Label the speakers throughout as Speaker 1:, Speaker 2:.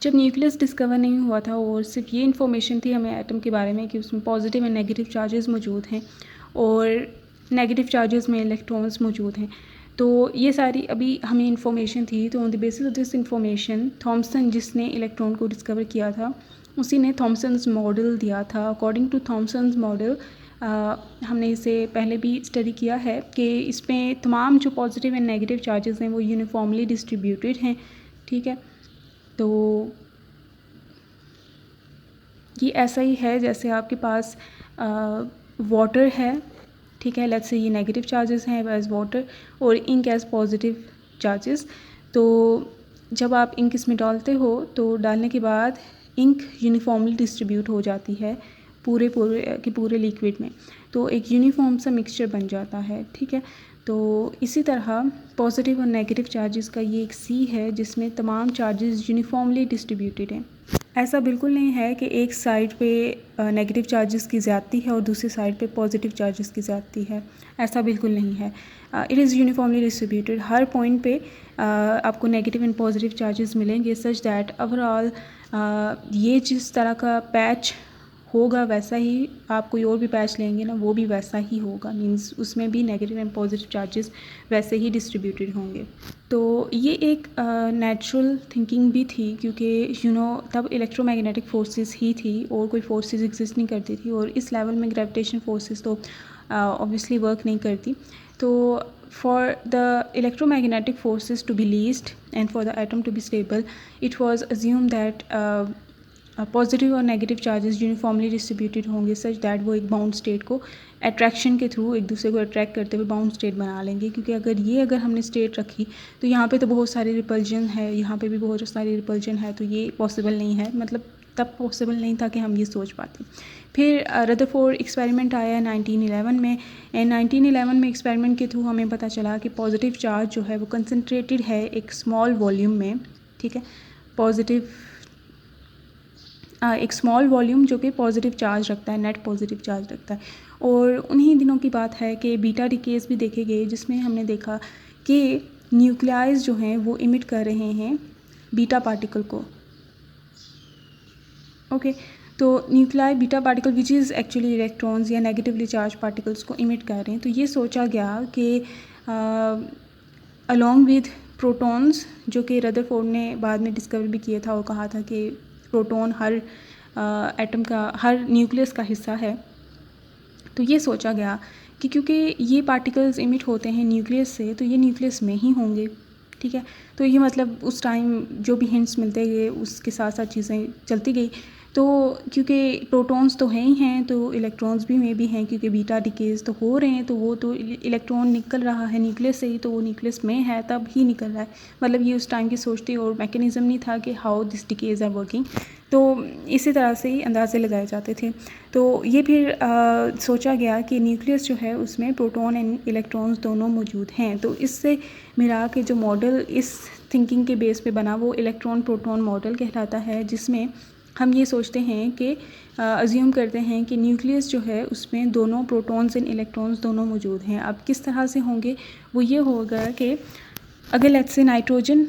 Speaker 1: जब nucleus discover नहीं हुआ था और सिर्फ ये इन्फॉर्मेशन थी हमें एटम के बारे में कि उसमें पॉजिटिव एंड नेगेटिव चार्जेस मौजूद हैं और नेगेटिव चार्जेस में इलेक्ट्रॉन्स मौजूद हैं, तो ये सारी अभी हमें इन्फॉर्मेशन थी। तो on the basis of this information Thomson, जिसने इलेक्ट्रॉन को डिस्कवर किया था, उसी ने थॉमसन्स मॉडल दिया था। अकॉर्डिंग टू थॉमसन्स मॉडल, हमने इसे पहले भी स्टडी किया है कि इसमें तमाम जो पॉजिटिव एंड नेगेटिव चार्जेस हैं वो यूनिफॉर्मली डिस्ट्रीब्यूटेड हैं। ठीक है, तो ये ऐसा ही है जैसे आपके पास वाटर है। ठीक है, लेट्स से ये नेगेटिव चार्जेस हैं एज वाटर और इंक एज पॉजिटिव चार्जेस। तो जब आप इंक इसमें डालते हो तो डालने के बाद इंक यूनिफॉर्मली डिस्ट्रीब्यूट हो जाती है पूरे लिक्विड में, तो एक यूनिफॉर्म सा मिक्सचर बन जाता है। ठीक है, तो इसी तरह पॉजिटिव और नेगेटिव चार्जेस का ये एक सी है जिसमें तमाम चार्जेस यूनिफॉर्मली डिस्ट्रीब्यूटेड हैं। ऐसा बिल्कुल नहीं है कि एक साइड पे नेगेटिव चार्जेस की ज़्यादती है और दूसरी साइड पे पॉजिटिव चार्जेस की ज़्यादती है, ऐसा बिल्कुल नहीं है। It is uniformly distributed. Her point पे आपको नेगेटिव एंड पॉजिटिव चार्जेस मिलेंगे, सच दैट ओवरऑल ये जिस तरह का पैच होगा वैसा ही आप कोई और भी पैच लेंगे ना, वो भी वैसा ही होगा। मींस उसमें भी नेगेटिव एंड पॉजिटिव चार्जेस वैसे ही डिस्ट्रीब्यूटेड होंगे। तो ये एक नेचुरल थिंकिंग भी थी क्योंकि तब इलेक्ट्रोमैग्नेटिक फोर्सेस ही थी और कोई फोर्सेस एग्जिस्ट नहीं करती थी, और इस लेवल में ग्रेविटेशन फोर्सेस तो ऑब्वियसली वर्क नहीं करती। तो for the electromagnetic forces to be least and for the atom to be stable, it was assume that positive और नेगेटिव चार्जेस यूनिफॉर्मली डिस्ट्रीब्यूटेड होंगे, सच दैट वो एक बाउंड स्टेट को attraction के थ्रू एक दूसरे को अट्रैक्ट करते हुए बाउंड स्टेट बना लेंगे। क्योंकि अगर हमने स्टेट रखी तो यहाँ पे तो बहुत सारी रिपल्जन है, यहाँ पे भी बहुत सारी रिपल्जन है, तो ये पॉसिबल नहीं है। मतलब तब पॉसिबल नहीं था कि हम ये सोच पाते। फिर रदरफोर्ड एक्सपेरिमेंट आया 1911 में, एंड 1911 में एक्सपेरिमेंट के थ्रू हमें पता चला कि पॉजिटिव चार्ज जो है वो कंसनट्रेटेड है एक स्मॉल वॉल्यूम में। ठीक है, एक स्मॉल वॉल्यूम जो कि पॉजिटिव चार्ज रखता है, नेट पॉजिटिव चार्ज रखता है। और उन्हीं दिनों की बात है कि बीटा डिकेज भी देखे गए, जिसमें हमने देखा कि न्यूक्लियाइज जो हैं वो इमिट कर रहे हैं बीटा पार्टिकल को। ओके, तो nuclei beta particle which is actually electrons या नेगेटिवली चार्ज पार्टिकल्स को इमिट कर रहे हैं। तो ये सोचा गया कि अलॉन्ग विद प्रोटॉन्स, जो कि रदरफोर्ड ने बाद में डिस्कवर भी किया था और कहा था कि प्रोटॉन हर एटम का, हर न्यूक्लियस का हिस्सा है। तो ये सोचा गया कि क्योंकि ये पार्टिकल्स इमिट होते हैं न्यूक्लियस से, तो ये न्यूक्लियस में ही होंगे। ठीक है, तो ये मतलब उस टाइम जो भी हिंट्स मिलते गए उसके साथ साथ चीज़ें चलती गई। तो क्योंकि प्रोटॉन्स तो हैं ही हैं, तो इलेक्ट्रॉन्स भी में भी हैं, क्योंकि बीटा डिकेज तो हो रहे हैं, तो वो तो इलेक्ट्रॉन निकल रहा है न्यूक्लियस से ही, तो वो न्यूक्लियस में है तब ही निकल रहा है। मतलब ये उस टाइम की सोच थी और मैकेनिज़्म नहीं था कि how this decays are working. तो इसी तरह से ही अंदाजे लगाए जाते थे। तो ये फिर सोचा गया कि न्यूक्लियस जो है उसमें प्रोटॉन एंड इलेक्ट्रॉन्स दोनों मौजूद हैं। तो इससे मिला के जो मॉडल इस थिंकिंग के बेस पे बना वो इलेक्ट्रॉन प्रोटॉन मॉडल कहलाता है, जिसमें हम ये सोचते हैं कि अज्यूम करते हैं कि न्यूक्लियस जो है उसमें दोनों प्रोटॉन्स एंड इलेक्ट्रॉन्स दोनों मौजूद हैं। अब किस तरह से होंगे, वो ये होगा कि अगर लेट्स से नाइट्रोजन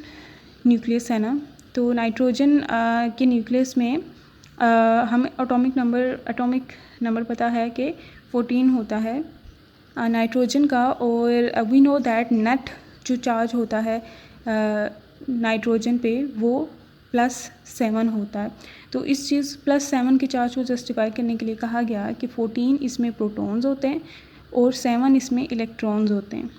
Speaker 1: न्यूक्लियस है ना, तो नाइट्रोजन के न्यूक्लियस में हमें एटॉमिक नंबर पता है कि 14 होता है नाइट्रोजन का, और वी नो दैट नेट जो चार्ज होता है नाइट्रोजन पे वो +7 होता है। तो इस चीज़ +7 के चार्ज को जस्टिफाई करने के लिए कहा गया कि 14 इसमें प्रोटॉन्स होते हैं और 7 इसमें इलेक्ट्रॉन्स होते हैं,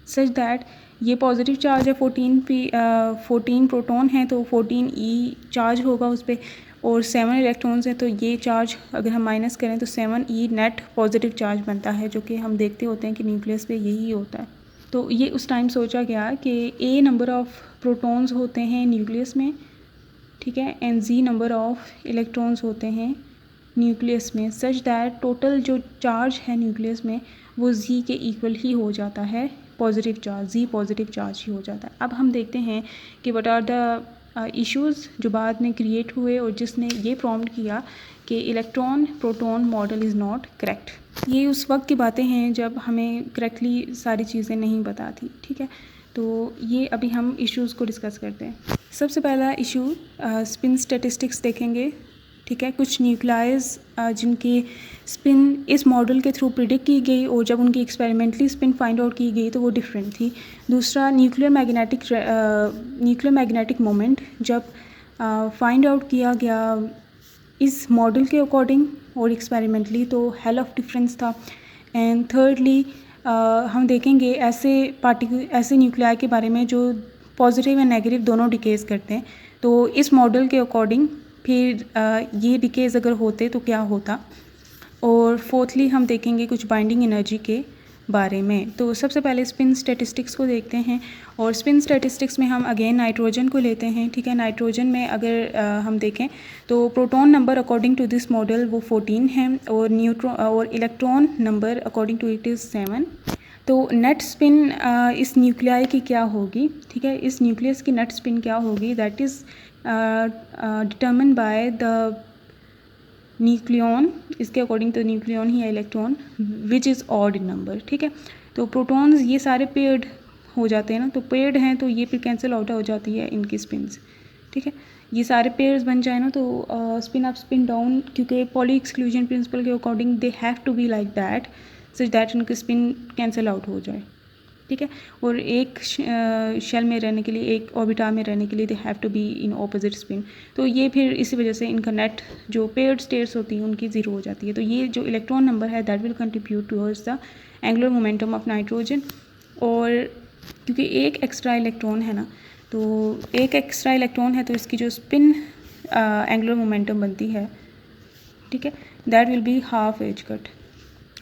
Speaker 1: सच दैट ये पॉजिटिव चार्ज है 14 प्रोटॉन है तो 14 ई चार्ज होगा उस पर, और 7 इलेक्ट्रॉन्स हैं तो ये चार्ज अगर हम माइनस करें तो 7 ई नेट पॉजिटिव चार्ज बनता है, जो कि हम देखते होते हैं कि न्यूक्लियस पे यही होता है। तो ये उस टाइम सोचा गया कि ए नंबर ऑफ़ प्रोटॉन्स होते हैं न्यूक्लियस में, ठीक है, and Z number of electrons होते हैं न्यूक्लियस में, सच दैट टोटल जो चार्ज है न्यूक्लियस में वो जी के इक्वल ही हो जाता है, positive charge, Z positive charge ही हो जाता है। अब हम देखते हैं कि व्हाट आर द इश्यूज़ जो बाद में क्रिएट हुए और जिसने ये प्रॉम्प्ट किया कि electron proton model is not correct. ये उस वक्त की बातें हैं जब हमें करेक्टली सारी चीज़ें नहीं पता थी। ठीक है, तो ये अभी हम इश्यूज़ को डिस्कस करते हैं। सबसे पहला इशू स्पिन स्टैटिस्टिक्स देखेंगे, ठीक है। कुछ न्यूक्लियाइज जिनकी स्पिन इस मॉडल के थ्रू प्रिडिक्ट की गई और जब उनकी एक्सपेरिमेंटली स्पिन फाइंड आउट की गई तो वो डिफरेंट थी। दूसरा न्यूक्लियर मैग्नेटिक मोमेंट जब फाइंड आउट किया गया इस मॉडल के अकॉर्डिंग और एक्सपेरिमेंटली तो हेल ऑफ डिफरेंस था। एंड थर्डली हम देखेंगे ऐसे न्यूक्लियाई के बारे में जो पॉजिटिव एंड नेगेटिव दोनों डिकेज करते हैं, तो इस मॉडल के अकॉर्डिंग फिर ये डिकेज अगर होते तो क्या होता। और फोर्थली हम देखेंगे कुछ बाइंडिंग एनर्जी के बारे में। तो सबसे पहले स्पिन स्टैटिस्टिक्स को देखते हैं, और स्पिन स्टैटिस्टिक्स में हम अगेन नाइट्रोजन को लेते हैं, ठीक है। नाइट्रोजन में अगर हम देखें तो proton number according to this model वो 14 है और electron number according to it is 7। तो नेट स्पिन इस न्यूक्लियाई की क्या होगी, ठीक है। इस न्यूक्लियस की नेट स्पिन क्या होगी, that is determine by the nucleon, इसके अकॉर्डिंग तो न्यूक्लियन ही है electron which is odd in number, ठीक है। तो प्रोटॉन्स ये सारे पेयर्ड हो जाते हैं ना, तो पेयर्ड हैं तो ये फिर कैंसिल आउट हो जाती है इनकी स्पिन्स, ठीक है। ये सारे पेयर्स बन जाए ना तो स्पिन अप स्पिन डाउन, क्योंकि पॉली एक्सक्लूजन प्रिंसिपल के according they have to be like that such that उनकी स्पिन कैंसिल आउट हो जाए, ठीक है। और एक शेल में रहने के लिए, एक ऑर्बिटा में रहने के लिए they have to be in opposite spin. तो ये फिर इसी वजह से इनका नेट जो पेयर्ड स्टेट्स होती हैं उनकी ज़ीरो हो जाती है। तो ये जो इलेक्ट्रॉन नंबर है that will contribute towards the angular momentum of nitrogen. और क्योंकि एक एक्स्ट्रा इलेक्ट्रॉन है ना, तो एक एक्स्ट्रा इलेक्ट्रॉन है तो इसकी जो स्पिन एंगुलर मोमेंटम बनती है, ठीक है, that will be half as cut,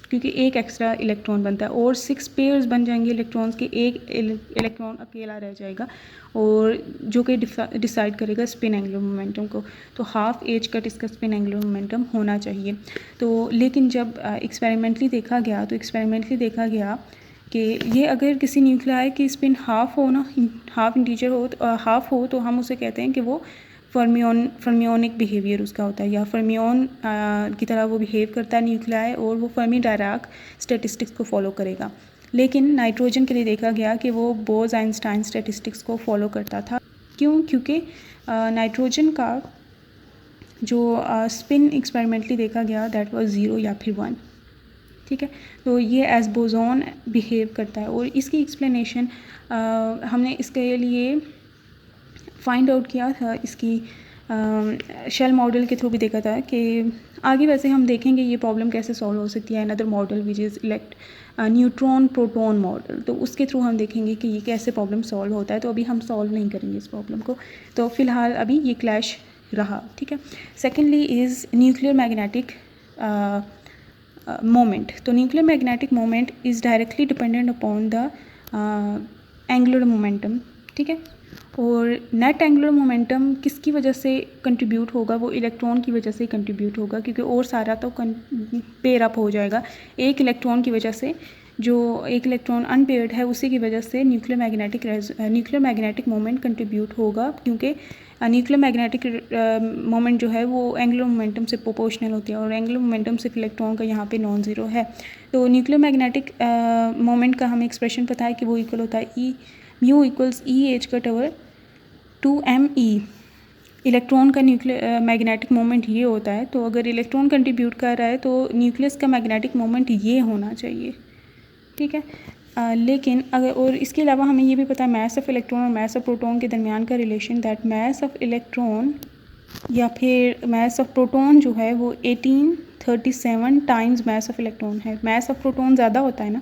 Speaker 1: क्योंकि एक एक्स्ट्रा इलेक्ट्रॉन बनता है। और 6 पेयर्स बन जाएंगे इलेक्ट्रॉन्स के, एक इलेक्ट्रॉन अकेला रह जाएगा और जो कि डिसाइड करेगा स्पिन एंगुलर मोमेंटम को। तो हाफ एज कट इसका स्पिन एंगुलर मोमेंटम होना चाहिए। तो लेकिन जब एक्सपेरिमेंटली देखा गया कि ये अगर किसी न्यूक्लियाई की स्पिन हाफ हो ना, हाफ इंटीजर हो, हाफ हो तो हम उसे कहते हैं कि वो फर्मियोनिक बिहेवियर उसका होता है, या फर्मियोन की तरह वो बिहेव करता है न्यूक्लियाई और वो फर्मी डायराक स्टैटिस्टिक्स को फॉलो करेगा। लेकिन नाइट्रोजन के लिए देखा गया कि वो बोज आइंस्टाइन स्टैटिस्टिक्स को फॉलो करता था। क्यों? क्योंकि नाइट्रोजन का जो स्पिन एक्सपेरिमेंटली देखा गया दैट वाज 0 या फिर 1, ठीक है। तो ये एज बोजॉन बिहेव करता है। और इसकी एक्सप्लेनेशन हमने इसके लिए फाइंड आउट किया था, इसकी शेल मॉडल के थ्रू भी देखा था कि आगे वैसे हम देखेंगे ये प्रॉब्लम कैसे सॉल्व हो सकती है। Another model which is neutron proton model, तो उसके थ्रू हम देखेंगे कि ये कैसे प्रॉब्लम सॉल्व होता है। तो अभी हम सॉल्व नहीं करेंगे इस प्रॉब्लम को, तो फ़िलहाल अभी ये क्लैश रहा, ठीक है। Secondly is nuclear magnetic moment. तो nuclear magnetic moment is directly dependent upon the angular momentum, ठीक है। और नेट एंगुलर मोमेंटम किसकी वजह से कंट्रीब्यूट होगा, वो इलेक्ट्रॉन की वजह से कंट्रीब्यूट होगा, क्योंकि और सारा तो पेयर अप हो जाएगा। एक इलेक्ट्रॉन की वजह से, जो एक इलेक्ट्रॉन अनपेयर्ड है उसी की वजह से न्यूक्लियर मैग्नेटिक मोमेंट कंट्रीब्यूट होगा, क्योंकि न्यूक्लियर मैग्नेटिक मोमेंट जो है वो एंगुलर मोमेंटम से प्रोपोर्शनल होती है और एंगुलर मोमेंटम सिर्फ इलेक्ट्रॉन का यहाँ पे नॉन ज़ीरो है। तो न्यूक्लियर मैग्नेटिक मोमेंट का हमें एक्सप्रेशन पता है कि वो इक्वल होता है e mu equals e h cut over 2m_e। Electron का न्यूक्लियर मैग्नेटिक मोमेंट ये होता है। तो अगर इलेक्ट्रॉन कंट्रीब्यूट कर रहा है तो न्यूक्लियस का मैग्नेटिक मोमेंट ये होना चाहिए, ठीक है। लेकिन अगर, और इसके अलावा हमें ये भी पता है मास ऑफ इलेक्ट्रॉन और मास ऑफ प्रोटॉन के दरमियान का relation, that mass of electron या फिर मास ऑफ प्रोटॉन जो है वो 1837 टाइम्स मास ऑफ इलेक्ट्रॉन है। मास ऑफ प्रोटॉन ज़्यादा होता है ना,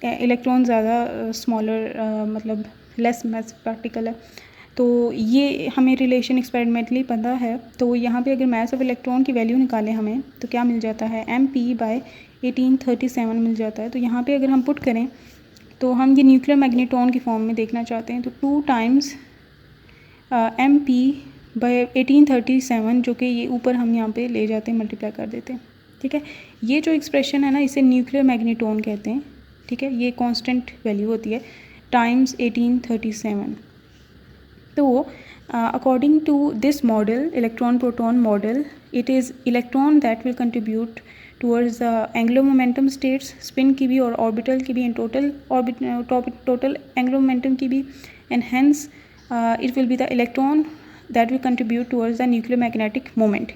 Speaker 1: इलेक्ट्रॉन ज़्यादा स्मॉलर मतलब लेस मास पार्टिकल है। तो ये हमें रिलेशन एक्सपेरिमेंटली पता है। तो यहाँ पे अगर मास ऑफ इलेक्ट्रॉन की वैल्यू निकालें हमें तो क्या मिल जाता है, mp/1837 मिल जाता है। तो यहाँ पे अगर हम पुट करें तो हम ये न्यूक्लियर मैग्नेट्रॉन की फॉर्म में देखना चाहते हैं, तो 2 टाइम्स mp/1837, जो कि ये ऊपर हम यहाँ पे ले जाते हैं, मल्टीप्लाई कर देते हैं, ठीक है। ये जो एक्सप्रेशन है ना, इसे न्यूक्लियर मैग्नेट्रॉन कहते हैं, ठीक है। ये कांस्टेंट वैल्यू होती है टाइम्स 1837। तो according to this model, electron proton model, it is electron that will contribute towards the angular momentum states, spin की भी और ऑर्बिटल की भी एंड टोटल एंगुलर मोमेंटम की भी, and hence it will be the electron that will contribute towards the nuclear magnetic moment.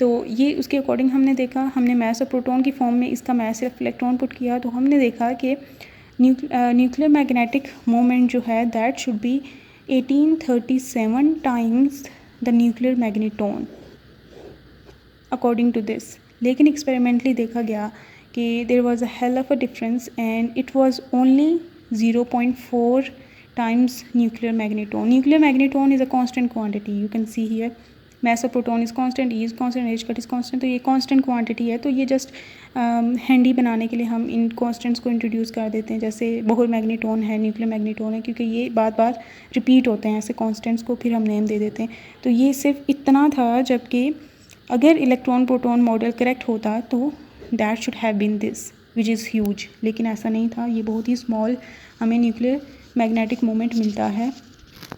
Speaker 1: तो ये उसके अकॉर्डिंग हमने देखा, हमने मैस ऑफ प्रोटॉन की फॉर्म में इसका मैस ऑफ इलेक्ट्रॉन पुट किया, तो हमने देखा कि न्यूक्लियर मैग्नेटिक मोमेंट जो है that should be 1837 times the nuclear magneton according to this. लेकिन एक्सपेरिमेंटली देखा गया कि there was a hell of a difference and it was only 0.4 times nuclear magneton. Nuclear magneton is a constant quantity. You can see here mass of proton is constant, E is constant, H cut is constant. तो ये constant quantity है, तो ये just handy बनाने के लिए हम इन constants को introduce कर देते हैं, जैसे बोहर मैग्नेटोन है, न्यूक्लियर मैग्नेटोन है, क्योंकि ये बार बार रिपीट होते हैं ऐसे constants को, फिर हम नेम दे देते हैं। तो ये सिर्फ इतना था, जबकि अगर इलेक्ट्रॉन प्रोटॉन मॉडल करेक्ट होता तो that should have been this which is huge, लेकिन ऐसा नहीं था, ये बहुत ही स्मॉल हमें न्यूक्लियर मैग्नेटिक मोमेंट मिलता है।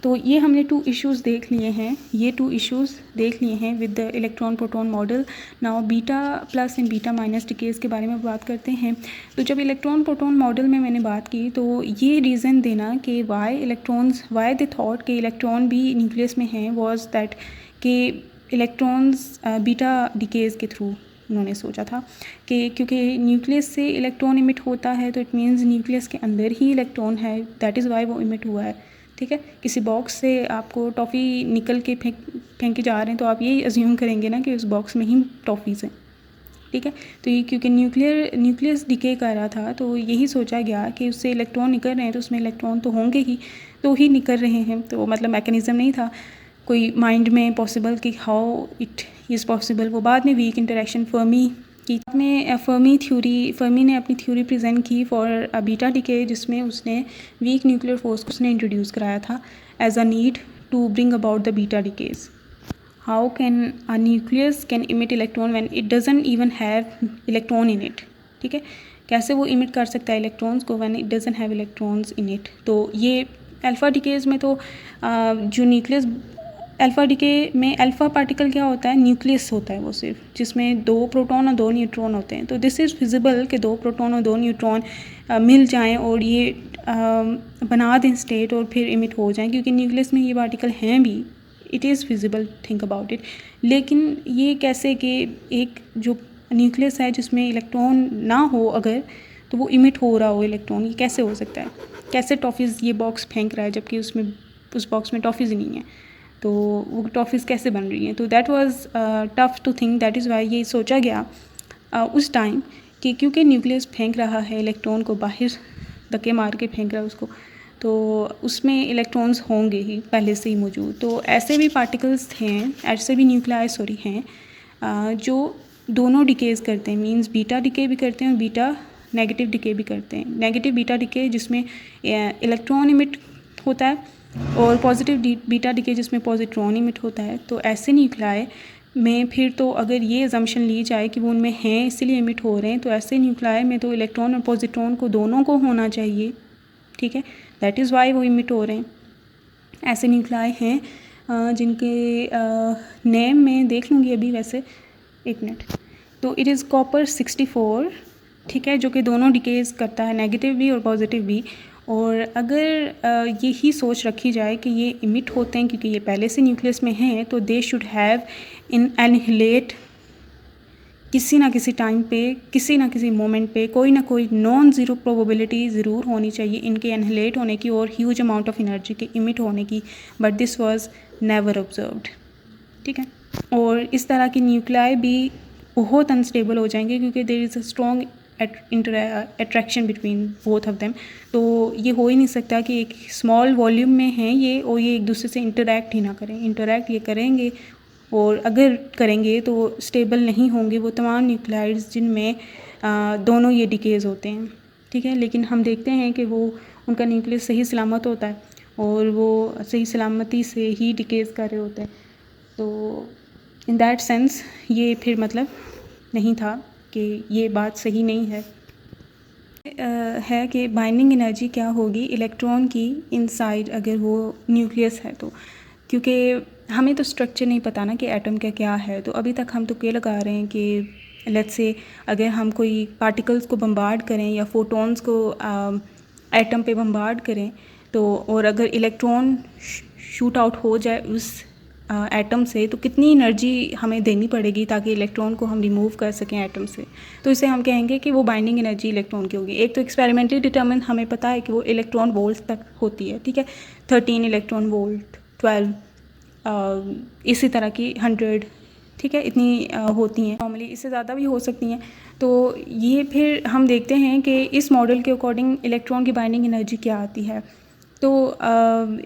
Speaker 1: तो ये हमने 2 इश्यूज़ देख लिए हैं, ये 2 इश्यूज़ देख लिए हैं with the electron proton model. Now beta plus and beta minus decays के बारे में बात करते हैं। तो जब इलेक्ट्रॉन प्रोटॉन मॉडल में मैंने बात की, तो ये रीज़न देना कि वाई दे थॉट कि इलेक्ट्रॉन भी न्यूक्लियस में हैं वाज दैट कि इलेक्ट्रॉन्स बीटा डिकेज के थ्रू उन्होंने सोचा था कि क्योंकि न्यूक्लियस से इलेक्ट्रॉन इमिट होता है, तो इट मीन्स न्यूक्लियस के अंदर ही इलेक्ट्रॉन है, दैट इज़ वाई वो इमिट हुआ है। ठीक है, किसी बॉक्स से आपको टॉफ़ी निकल के फेंके जा रहे हैं, तो आप यही अज्यूम करेंगे ना कि उस बॉक्स में ही टॉफ़ीज़ हैं। ठीक है, तो ये क्योंकि न्यूक्लियस डिके कर रहा था, तो यही सोचा गया कि उससे इलेक्ट्रॉन निकल रहे हैं, तो उसमें इलेक्ट्रॉन तो होंगे ही, तो ही निकल रहे हैं। तो मतलब मैकेनिज़्म नहीं था कोई माइंड में पॉसिबल कि हाउ इट इज़ पॉसिबल। वो बाद में वीक इंटरेक्शन फर्मी में फर्मी ने अपनी थ्योरी प्रेजेंट की फॉर बीटा डिके, जिसमें उसने वीक न्यूक्लियर फोर्स को उसने इंट्रोड्यूस कराया था as a need to bring about the beta decays. How can a nucleus can emit electron when it doesn't even have electron in it. ठीक है, कैसे वो इमिट कर सकता है इलेक्ट्रॉन्स को when it doesn't have electrons in it. तो ये अल्फ़ा डिकेज में तो जो न्यूक्लियस अल्फ़ा डिके में अल्फ़ा पार्टिकल क्या होता है, न्यूक्लियस होता है वो सिर्फ, जिसमें 2 प्रोटॉन और 2 न्यूट्रॉन होते हैं। तो दिस इज़ फिजिबल कि 2 प्रोटॉन और 2 न्यूट्रॉन मिल जाएं और ये बना दें स्टेट और फिर इमिट हो जाएं, क्योंकि न्यूक्लियस में ये पार्टिकल हैं भी, it is feasible, think about it. लेकिन ये कैसे कि एक जो न्यूक्लियस है जिसमें इलेक्ट्रॉन ना हो अगर, तो वो इमिट हो रहा हो इलेक्ट्रॉन, ये कैसे हो सकता है? कैसे टॉफ़ीज़ ये बॉक्स फेंक रहा है जबकि उस बॉक्स में टॉफ़ीज़ ही नहीं है, तो वो टॉफ़ीज़ कैसे बन रही हैं? तो that was tough to think, that is why ये सोचा गया उस टाइम कि क्योंकि न्यूक्लियस फेंक रहा है इलेक्ट्रॉन को बाहर, धक्के मार के फेंक रहा है उसको, तो उसमें इलेक्ट्रॉन्स होंगे ही पहले से ही मौजूद। तो ऐसे भी पार्टिकल्स हैं, ऐसे भी न्यूक्लियाई हैं जो दोनों डिकेज़ करते हैं, मींस बीटा डिके भी करते हैं और बीटा नेगेटिव डिके भी करते हैं। नेगेटिव बीटा डिके जिसमें इलेक्ट्रॉन इमिट होता है, और पॉजिटिव बीटा डिके जिसमें पॉजिट्रॉन इमिट होता है। तो ऐसे न्यूक्लियाई में फिर तो अगर ये अजम्पशन ली जाए कि वो उनमें हैं इसलिए इमिट हो रहे हैं, तो ऐसे न्यूक्लियाई में तो इलेक्ट्रॉन और पॉजिट्रॉन को दोनों को होना चाहिए। ठीक है, दैट इज़ वाई वो इमिट हो रहे हैं। ऐसे न्यूक्लियाई हैं जिनके नेम में देख लूँगी अभी, वैसे एक मिनट। तो इट इज़ कॉपर 64, ठीक है, जो कि दोनों डिकेज़ करता है, नेगेटिव भी और पॉजिटिव भी। और अगर यही सोच रखी जाए कि ये इमिट होते हैं क्योंकि ये पहले से न्यूक्लियस में हैं, तो they should have in annihilate किसी ना किसी टाइम पे, किसी ना किसी मोमेंट पे कोई ना कोई नॉन ज़ीरो प्रोबेबिलिटी ज़रूर होनी चाहिए इनके एनहिलेट होने की और ह्यूज अमाउंट ऑफ एनर्जी के इमिट होने की, but this was never observed. ठीक है, और इस तरह की न्यूक्लियाई भी बहुत अनस्टेबल हो जाएंगे क्योंकि there is a strong attraction between both of them. तो ये हो ही नहीं सकता कि एक स्मॉल वॉल्यूम में हैं ये और ये एक दूसरे से इंटरेक्ट ही ना करें। इंटरेक्ट ये करेंगे और अगर करेंगे तो स्टेबल नहीं होंगे वो तमाम न्यूक्लियाइड्स जिनमें दोनों ये डिकेज़ होते हैं। ठीक है, लेकिन हम देखते हैं कि वो उनका न्यूक्लियस सही सलामत होता है और वो सही सलामती से ही डिकेज़ कर रहे होते हैं। तो इन दैट सेंस ये फिर मतलब नहीं था कि ये बात सही नहीं है कि बाइंडिंग एनर्जी क्या होगी इलेक्ट्रॉन की इनसाइड अगर वो न्यूक्लियस है तो, क्योंकि हमें तो स्ट्रक्चर नहीं पता ना कि एटम का क्या है। तो अभी तक हम तो ये लगा रहे हैं कि लेट्स से अगर हम कोई पार्टिकल्स को बम्बार्ड करें या फोटॉन्स को एटम पे बम्बार्ड करें तो, और अगर इलेक्ट्रॉन शूट आउट हो जाए उस एटम से, तो कितनी एनर्जी हमें देनी पड़ेगी ताकि इलेक्ट्रॉन को हम रिमूव कर सकें एटम से। तो इसे हम कहेंगे कि वो बाइंडिंग एनर्जी इलेक्ट्रॉन की होगी। एक तो एक्सपेरिमेंटली डिटर्मिन हमें पता है कि वो इलेक्ट्रॉन वोल्ट तक होती है, ठीक है, 13 इलेक्ट्रॉन वोल्ट, 12, इसी तरह की 100, ठीक है, इतनी होती हैं। नॉर्मली इससे ज़्यादा भी हो सकती हैं। तो ये फिर हम देखते हैं कि इस मॉडल के अकॉर्डिंग इलेक्ट्रॉन की बाइंडिंग एनर्जी क्या आती है। तो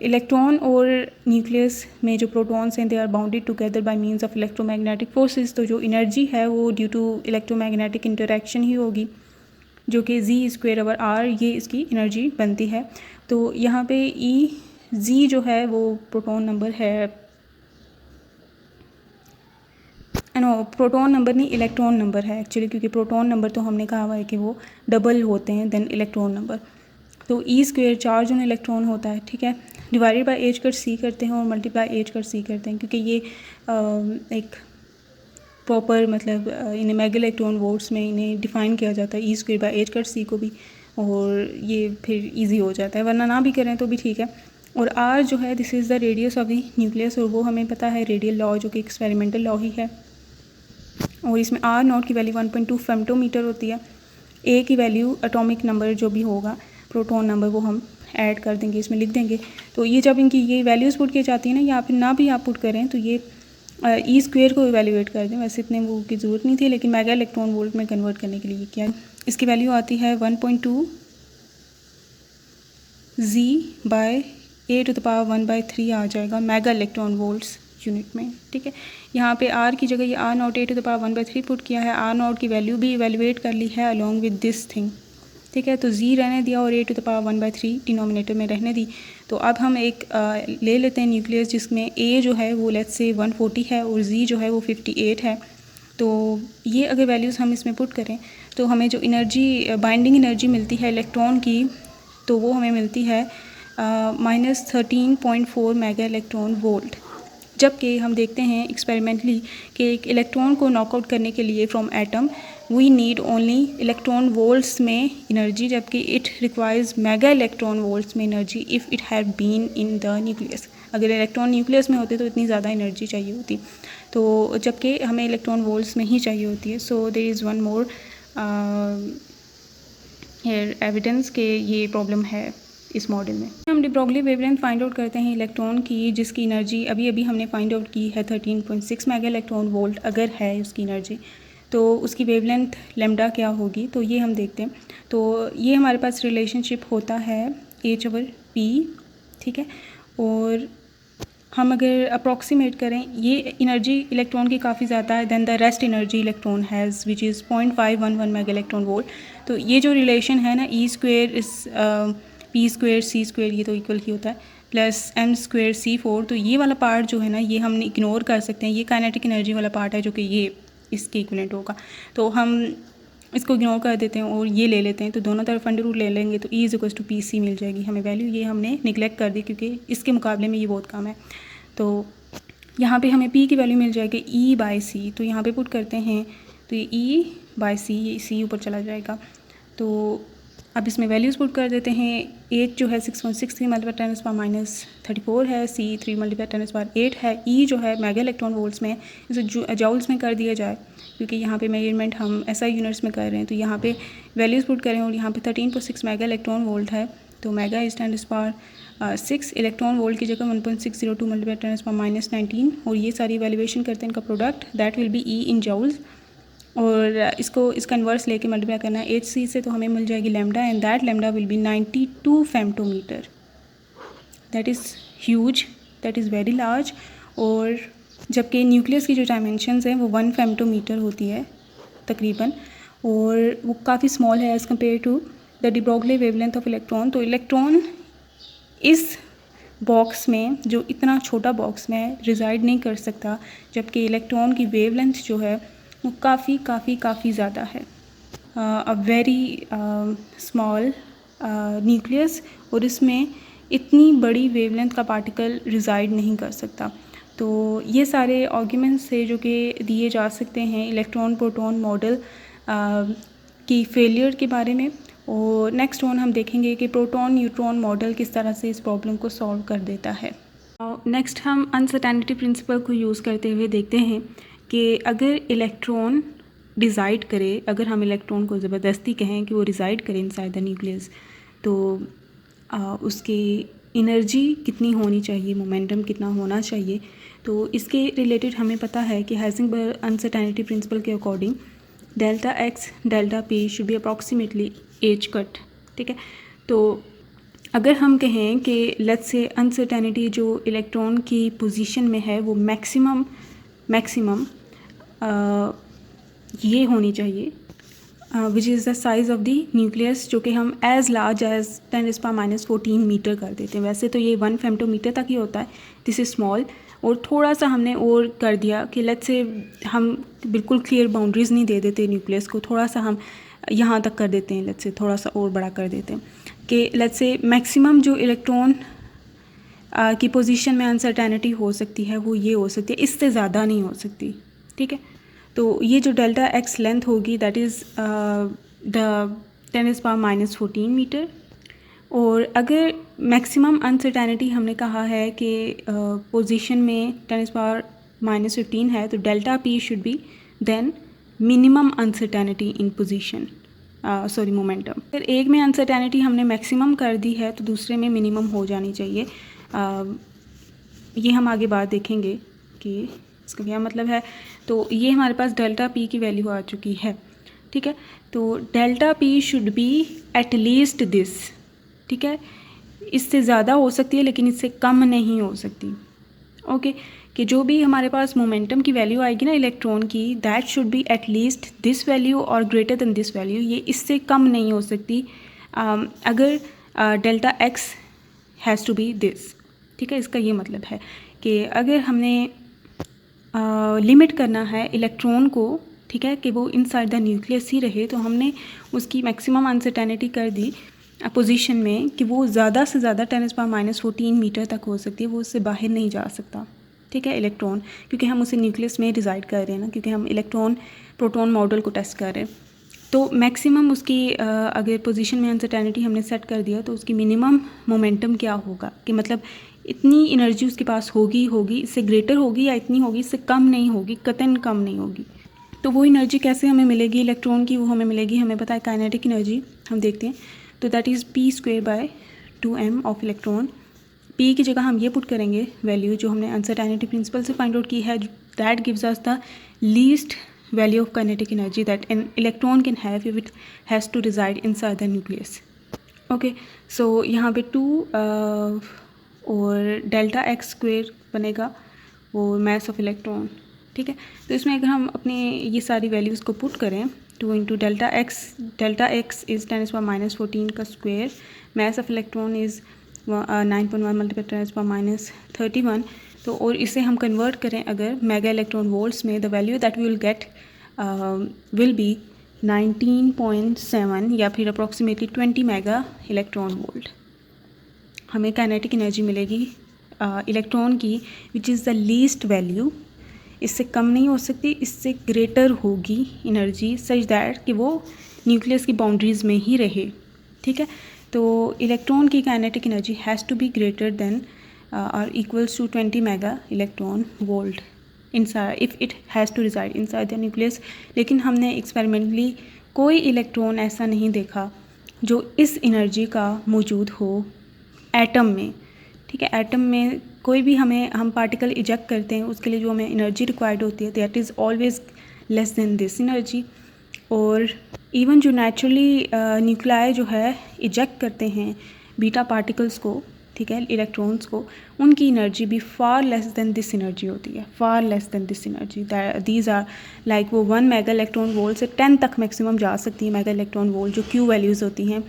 Speaker 1: इलेक्ट्रॉन और न्यूक्लियस में जो प्रोटॉन्स हैं they are bounded together by means of electromagnetic forces. तो जो एनर्जी है वो ड्यू टू इलेक्ट्रोमैग्नेटिक इंटरेक्शन ही होगी, जो कि Z²/R ये इसकी एनर्जी बनती है। तो यहाँ पे Z जो है वो प्रोटॉन नंबर है, प्रोटॉन नंबर नहीं, इलेक्ट्रॉन नंबर है एक्चुअली, क्योंकि प्रोटॉन नंबर तो हमने कहा हुआ है कि वो डबल होते हैं देन इलेक्ट्रॉन नंबर। तो E² चार्ज ऑन इलेक्ट्रॉन होता है, ठीक है, डिवाइडेड बाय H/c करते हैं और मल्टीप्लाई H/c करते हैं, क्योंकि ये एक प्रॉपर मतलब इन्हें मेगा इलेक्ट्रॉन वोल्ट्स में इन्हें डिफ़ाइन किया जाता है E²/H/c को भी, और ये फिर ईजी हो जाता है, वरना ना भी करें तो भी ठीक है। और R जो है this is the radius of the nucleus, और वो हमें पता है रेडियल लॉ, जो कि एक्सपेरिमेंटल लॉ ही है। और इसमें R0 की वैल्यू 1.2 फेम्टोमीटर होती है। A की वैल्यू एटॉमिक नंबर जो भी होगा, प्रोटॉन नंबर, वो हम ऐड कर देंगे, इसमें लिख देंगे। तो ये जब इनकी ये वैल्यूज़ पुट की जाती है ना, या फिर ना भी आप पुट करें तो ये E² को इवेल्यूएट कर दें। वैसे इतने वो की ज़रूरत नहीं थी, लेकिन मेगा इलेक्ट्रॉन वोल्ट में कन्वर्ट करने के लिए किया। इसकी वैल्यू आती है 1.2 Z/A⁻⁴ आ जाएगा मेगा इलेक्ट्रॉन वोल्ट्स यूनिट में, ठीक है। यहाँ पे R की जगह ये R0 A⁻⁴ पुट किया है। R0 की वैल्यू भी इवेल्यूएट कर ली है अलॉन्ग विद दिस थिंग, ठीक है। तो Z रहने दिया और A⁻⁴ डिनोमिनेटर में रहने दी। तो अब हम एक ले लेते हैं न्यूक्लियस, जिसमें A जो है वो लेट्स से 140 है और Z जो है वो 58 है। तो ये अगर वैल्यूज़ हम इसमें पुट करें तो हमें जो एनर्जी बाइंडिंग एनर्जी मिलती है इलेक्ट्रॉन की, तो वो हमें मिलती है -13.4 मेगा इलेक्ट्रॉन वोल्ट। जबकि हम देखते हैं एक्सपेरिमेंटली कि एक इलेक्ट्रॉन को नॉकआउट करने के लिए from atom we need only electron volts में एनर्जी, जबकि it requires mega electron volts में energy if it have been in the nucleus. अगर इलेक्ट्रॉन न्यूक्लियस में होते तो इतनी ज़्यादा एनर्जी चाहिए होती, तो जबकि हमें इलेक्ट्रॉन वोल्ट्स में ही चाहिए होती है। So there is one more evidence कि ये प्रॉब्लम है इस मॉडल में। हम de Broglie wavelength find out करते हैं इलेक्ट्रॉन की, जिसकी एनर्जी अभी हमने फाइंड आउट की है 13.6 मेगा इलेक्ट्रॉन वोल्ट। अगर है उसकी एनर्जी तो उसकी वेवलेंथ लैम्डा क्या होगी, तो ये हम देखते हैं। तो ये हमारे पास रिलेशनशिप होता है H/P, ठीक है। और हम अगर अप्रॉक्सीमेट करें, ये एनर्जी इलेक्ट्रॉन की काफ़ी ज़्यादा है than the rest energy electron has which is 0.511 mega electron volt. तो ये जो रिलेशन है ना, E² इस P² C² ये तो इक्वल ही होता है प्लस M² C4। तो ये वाला पार्ट जो है ना, ये हम इग्नोर कर सकते हैं। ये काइनेटिक एनर्जी वाला पार्ट है जो कि ये इसके इक्विवेलेंट होगा, तो हम इसको इग्नोर कर देते हैं और ये ले लेते हैं। तो दोनों तरफ अंडर रूट ले लेंगे तो E=PC मिल जाएगी हमें वैल्यू। ये हमने निगलेक्ट कर दी क्योंकि इसके मुकाबले में ये बहुत कम है। तो यहाँ पे हमें P की वैल्यू मिल जाएगी E/C। तो यहाँ पे पुट करते हैं तो ये E/C, ये C ऊपर चला जाएगा। तो अब इसमें वैल्यूज़ पुट कर देते हैं। H जो है 6.63 × 10⁻³ है, C 3 × 10⁸ है, E जो है मेगा इलेक्ट्रॉन वोल्ट्स में, इसे जॉल्स में कर दिया जाए क्योंकि यहाँ पे मेजरमेंट हम SI यूनिट्स में कर रहे हैं। तो यहाँ पे वैल्यूज़ पुट करें और यहाँ पे 13.6 मेगा इलेक्ट्रॉन वोल्ट है। तो मेगा इज 10⁻6, इलेक्ट्रॉन वोल्ट की जगह 1.602 × 10⁻19 और ये सारी वैल्यूएशन करते हैं इनका product, that will B E in joules. और इसका इन्वर्स लेके मल्टीप्लाई करना है HC से, तो हमें मिल जाएगी lambda and that lambda will be 92 femtometre. That is huge, that is very large. और जबकि न्यूक्लियस की जो डायमेंशंस हैं वो 1 फेम्टोमीटर होती है तकरीबन, और वो काफ़ी स्मॉल है as compared to the de Broglie wavelength of electron. तो इलेक्ट्रॉन इस बॉक्स में, जो इतना छोटा बॉक्स में रिजाइड नहीं कर सकता, जबकि इलेक्ट्रॉन की वेवलेंथ जो है वो काफ़ी ज़्यादा है। अ वेरी स्मॉल न्यूक्लियस, और इसमें इतनी बड़ी वेवलेंथ का पार्टिकल रिजाइड नहीं कर सकता। तो ये सारे आर्ग्यूमेंट्स थे जो कि दिए जा सकते हैं इलेक्ट्रॉन प्रोटॉन मॉडल की फेलियर के बारे में। और नेक्स्ट वन हम देखेंगे कि प्रोटॉन न्यूट्रॉन मॉडल किस तरह से इस प्रॉब्लम को सॉल्व कर देता है। नेक्स्ट हम अनसर्टेनिटी प्रिंसिपल को यूज़ करते हुए देखते हैं कि अगर इलेक्ट्रॉन डिसाइड करे, अगर हम इलेक्ट्रॉन को ज़बरदस्ती कहें कि वो रिज़ाइड करे इनसाइड द न्यूक्लियस, तो उसकी एनर्जी कितनी होनी चाहिए, मोमेंटम कितना होना चाहिए। तो इसके रिलेटेड हमें पता है कि हाइजेनबर्ग अनसर्टेनिटी प्रिंसिपल के according delta x delta p should be approximately h cut. ठीक है, तो अगर हम कहें कि लेट्स से अनसर्टेनिटी जो इलेक्ट्रॉन की पोजीशन में है वो मैक्सिमम ये होनी चाहिए विच is the size of the nucleus, जो कि हम एज़ लार्ज एज़ 10⁻⁴ मीटर कर देते हैं। वैसे तो ये 1 फेम्टोमीटर तक ही होता है, दिस इज़ स्मॉल। और थोड़ा सा हमने और कर दिया कि लेट्स से हम बिल्कुल क्लियर बाउंड्रीज़ नहीं दे देते न्यूक्लियस को, थोड़ा सा हम यहाँ तक कर देते हैं, लेट्स से थोड़ा सा और बड़ा कर देते हैं कि लेट्स से मैक्सिमम जो इलेक्ट्रॉन की पोजीशन में अनसर्टेनिटी हो सकती है वो ये हो सकती है, इससे ज़्यादा नहीं हो सकती। ठीक है, तो ये जो डेल्टा एक्स लेंथ होगी दैट इज़ द 10⁻⁻14 मीटर। और अगर मैक्सिमम अनसर्टेनिटी हमने कहा है कि पोजीशन में 10⁻⁻15 है, तो delta p should be then minimum uncertainty in position momentum. अगर एक में अनसर्टेनिटी हमने मैक्सिमम कर दी है तो दूसरे में मिनिमम हो जानी चाहिए। ये हम आगे बात देखेंगे कि इसका क्या मतलब है। तो ये हमारे पास डेल्टा पी की वैल्यू आ चुकी है। ठीक है, तो delta p should be at least this. ठीक है, इससे ज़्यादा हो सकती है लेकिन इससे कम नहीं हो सकती। ओके, कि जो भी हमारे पास मोमेंटम की वैल्यू आएगी ना इलेक्ट्रॉन की, that should be at least this value और ग्रेटर देन दिस वैल्यू, ये इससे कम नहीं हो सकती अगर delta x has to be this. ठीक है, इसका ये मतलब है कि अगर हमने लिमिट करना है इलेक्ट्रॉन को, ठीक है, कि वो इनसाइड द न्यूक्लियस ही रहे, तो हमने उसकी मैक्सिमम अनसर्टेनिटी कर दी पोजीशन में कि वो ज़्यादा से ज़्यादा 10⁻⁻14 मीटर तक हो सकती है, वो उससे बाहर नहीं जा सकता। ठीक है, इलेक्ट्रॉन, क्योंकि हम उसे न्यूक्लियस में रिजाइड कर रहे हैं ना, क्योंकि हम इलेक्ट्रॉन प्रोटॉन मॉडल को टेस्ट कर रहे हैं। तो मैक्सिमम उसकी अगर पोजीशन में अनसर्टेनिटी हमने सेट कर दिया तो उसकी मिनिमम मोमेंटम क्या होगा, कि मतलब इतनी एनर्जी उसके पास होगी, इससे ग्रेटर होगी या इतनी होगी, इससे कम नहीं होगी, कतई कम नहीं होगी। तो वो एनर्जी कैसे हमें मिलेगी इलेक्ट्रॉन की, वो हमें मिलेगी, हमें पता है काइनेटिक एनर्जी हम देखते हैं, तो that is p²/2m of electron. p की जगह हम ये पुट करेंगे वैल्यू जो हमने अनसर्टेनिटी प्रिंसिपल से फाइंड आउट की है, that gives us the least value of kinetic energy that an electron can have if it has to reside inside the nucleus. Okay, so यहाँ पे 2 और डेल्टा एक्स स्क्वेयर बनेगा वो mass of electron. ठीक है, तो इसमें अगर हम अपने ये सारी वैल्यूज़ को पुट करें, 2 × डेल्टा एक्स इज़ 10⁻⁻14 का square, mass of electron is 9.1 × 10⁻31। तो और इसे हम कन्वर्ट करें अगर मेगा इलेक्ट्रॉन वोल्ट्स में, the value that we will get will be 19.7 या फिर अप्रॉक्सीमेटली 20 मेगा इलेक्ट्रॉन वोल्ट। हमें काइनेटिक एनर्जी मिलेगी इलेक्ट्रॉन की which is the least value, इससे कम नहीं हो सकती, इससे ग्रेटर होगी एनर्जी सच दैट कि वो न्यूक्लियस की बाउंड्रीज़ में ही रहे। ठीक है, तो इलेक्ट्रॉन की kinetic energy has to be greater than or equals to 20 mega electron volt inside if it has to reside inside the nucleus। लेकिन हमने एक्सपेरिमेंटली कोई इलेक्ट्रॉन ऐसा नहीं देखा जो इस एनर्जी का मौजूद हो एटम में। ठीक है, एटम में कोई भी हम पार्टिकल इजेक्ट करते हैं उसके लिए जो हमें एनर्जी रिक्वायर्ड होती है that is always less than this energy. और इवन जो नेचुरली न्यूक्लियाई जो है इजेक्ट करते हैं बीटा पार्टिकल्स को, ठीक है, इलेक्ट्रॉन्स को, उनकी एनर्जी भी far less than this energy होती है, far less than this energy. These are like वो 1 मेगा इलेक्ट्रॉन वोल्ट से 10 तक मैक्सिमम जा सकती है मेगा इलेक्ट्रॉन वोल्ट, जो क्यू वैल्यूज़ होती हैं,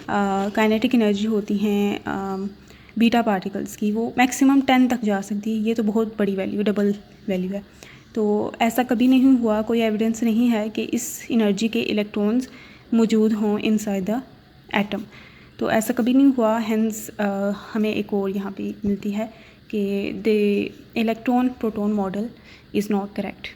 Speaker 1: काइनेटिक एनर्जी होती हैं बीटा पार्टिकल्स की, वो मैक्सिमम 10 तक जा सकती है। ये तो बहुत बड़ी वैल्यू, डबल वैल्यू है। तो ऐसा कभी नहीं हुआ, कोई एविडेंस नहीं है कि इस एनर्जी के इलेक्ट्रॉन्स मौजूद हों इनसाइड द एटम, तो ऐसा कभी नहीं हुआ। हेंस हमें एक और यहाँ पे मिलती है कि the electron proton model is not correct.